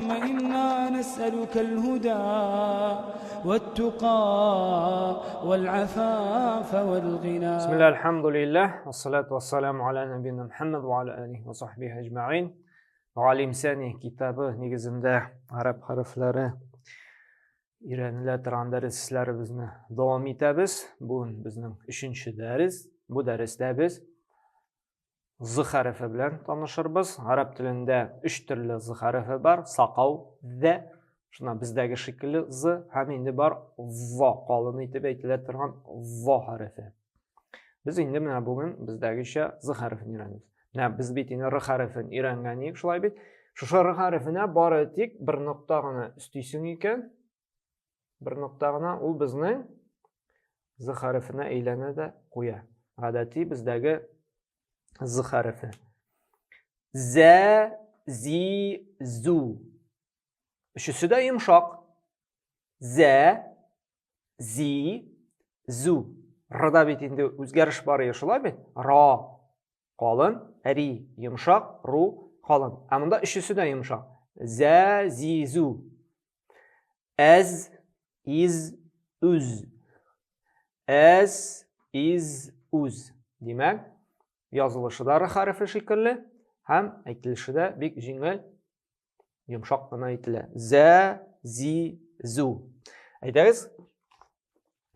اللهم إنا نسألك الهدى والتقى والعفاف والغنى. بسم الله الحمد لله والصلاة والسلام على نبينا محمد وعلى آله وصحبه أجمعين. Muallim Sani kitabı negizinde Arap harflari öğrenilen derslerimizni davom etamiz. Bu bizning 3-chi dars. Bu darsda biz z harfi bilan tanishamiz. Arab tilida 3 turli z harfi bor. Saqov, z. Shuna bizdagi shekilli z ham endi bor vo qolini etib aytiladigan vo harfi. Biz endi mana bugun bizdagicha z harfini o'rganamiz. Biz betini r harfini o'rgangandik, shulay bit. Shu r harfini boratik bir nuqtagina ustiysin ekan. Bir nuqtagina u bizning z harfini aylanadi qo'ya. Odatiy bizdagi z harfi. Z, zi, zu. Uchisida yumshoq. Z, zi, zu. R'da betinde o'zgarish bor shulay ro qalin, ri yumshoq, ru qalin. Amunda uchisida yumshoq. Z, zi, zu. Az, iz, uz. Az, iz, uz. Demak, yozilishida r harfi shekilli, ham aytilishida bek yengil yumshoqqina aytiladi. Z, zi, zu. Aytamiz.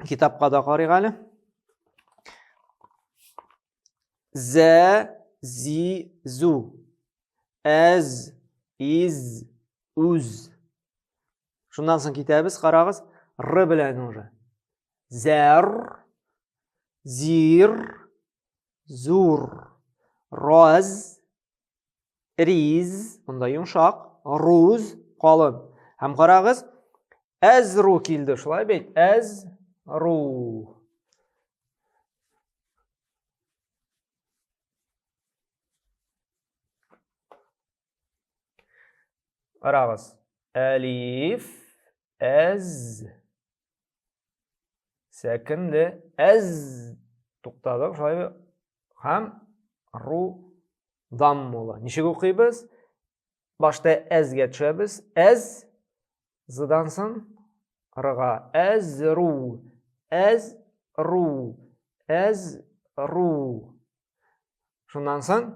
Kitobga qaraylik. Z, zi, zu. Az, iz, uz. Shundan so'ng ketamiz, qarag'iz. R bilan o'zi. Zar, zir, zur, roz, riz, bunda yumshoq, ruz, qalin. Ham qarag'iz. Azru keldi, shulay bit. Azru. Qarag'iz. Alif, az. Sakindi, az. To'xtadik, shulay ham ru dam bo'ladi. Nishiga o'qiymiz? Boshda azga tushamiz. Az zdan so'ng rga. Azru, azru, azru. Shundan so'ng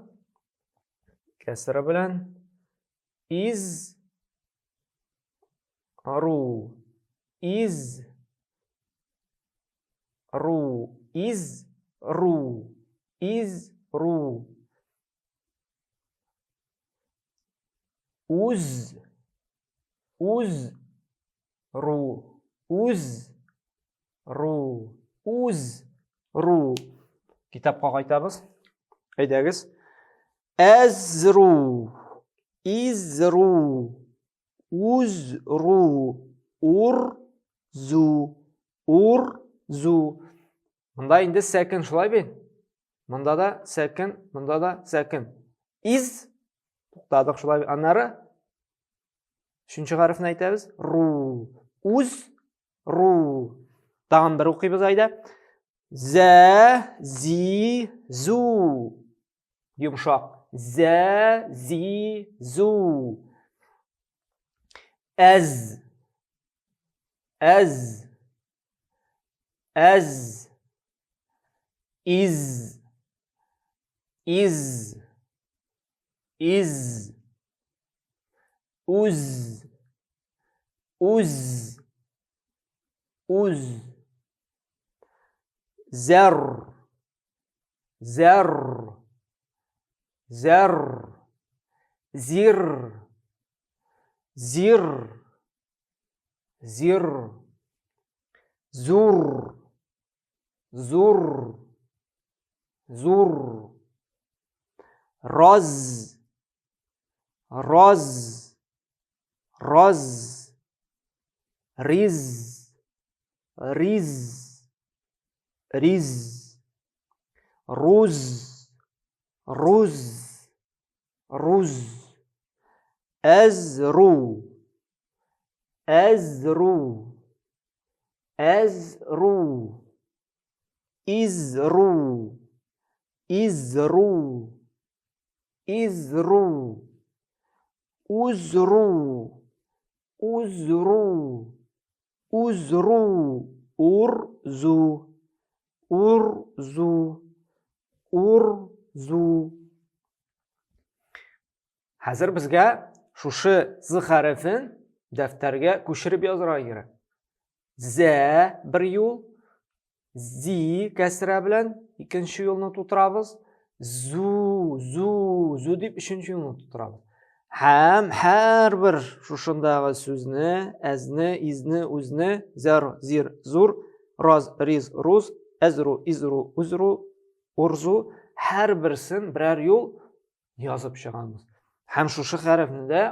kasra bilan iz ru, iz ru, iz ru, iz ru. Uz, uz, ru, uz, ru, uz, ru. Kitobga qaytamiz. Aytamiz. Azru, izru, uzru, urzu, urzu. Bunda endi sakin shulay bit. Bunda da sakin, bunda da sakin. Iz to'xtadik shulay. Anari 3-chi harfni aytamiz. Ru, uz, ru. Tag'in bir o'qiymiz ayda. Za, zi, zu. Yumshoq. Za, zi, zu. Az, az, az. Iz, iz, iz. Uz, uz, uz. Zar, zar, zar. Zir, zir, zir. Zur, zur, zur. Roz, roz, roz. Riz, riz, riz. Ruz, ruz, ruz. Azru, azru, azru. Izru, izru, izru. Uzru, uzru, uzru, urzu, urzu, urzu. Hazır bizga şuşu z harfin daftarga ko'chirib yozishga kerak. Z bir yo'l, zi kasra bilan ikkinchi yo'lni tutiramiz. Zu deb uchinchi yo'lni tutiramiz. Ham har bir shunday so'zni, azni, izni, uzni, zar, zir, zur, roz, riz, ruz, azru, izru, uzru, urzu har birisin birer yo'l yozib chiqamiz. Ham shu harfni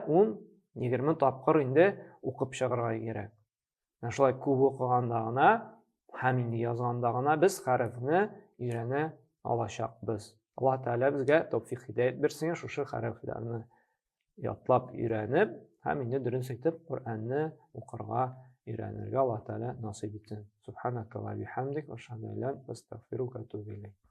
10-20 topqir endi o'qib chiqarishga kerak. Mana shulay ko'p o'qigandagina, ham endi yozgandagina biz harfni o'rgana olashaqmiz. Alloh taolo bizga tavfiq hidoyat bersin, shu harflarni yodlab o'rganib, ham endi durust etib Qur'onni o'qirga o'rganirga Alloh taolo nasib etsin. Subhanaka va bihamdik va ashhadu an la ilaha illa anta astag'firuka va atubu ilayk.